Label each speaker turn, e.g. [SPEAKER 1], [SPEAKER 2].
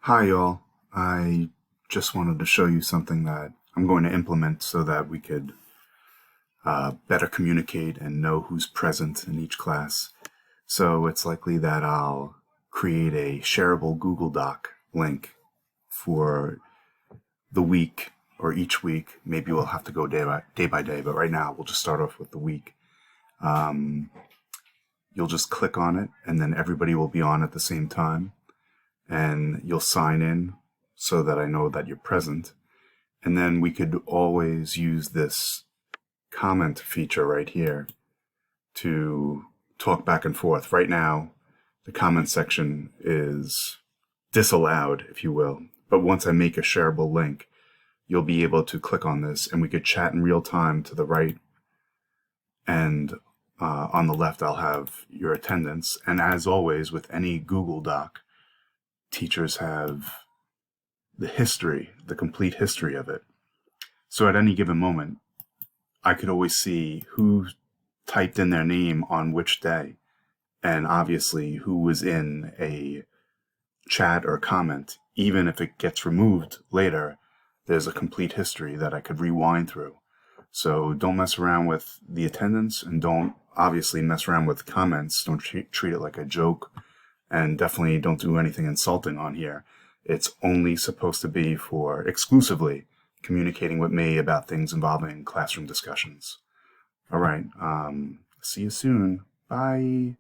[SPEAKER 1] Hi, y'all. I just wanted to show you something that I'm going to implement so that we could better communicate and know who's present in each class. So it's likely that I'll create a shareable Google Doc link for the week or each week. Maybe we'll have to go day by day, but right now we'll just start off with the week. You'll just click on it, and then everybody will be on at the same time, and you'll sign in so that I know that you're present. And then we could always use this comment feature right here to talk back and forth. Right now, the comment section is disallowed, if you will. But once I make a shareable link, you'll be able to click on this and we could chat in real time to the right. And on the left, I'll have your attendance. And as always, with any Google Doc, teachers have the complete history of it. So at any given moment, I could always see who typed in their name on which day, and obviously who was in a chat or comment. Even if it gets removed later, there's a complete history that I could rewind through. So don't mess around with the attendance, and don't obviously mess around with comments. Don't treat it like a joke, and definitely don't do anything insulting on here. It's only supposed to be for exclusively communicating with me about things involving classroom discussions. All right. See you soon. Bye.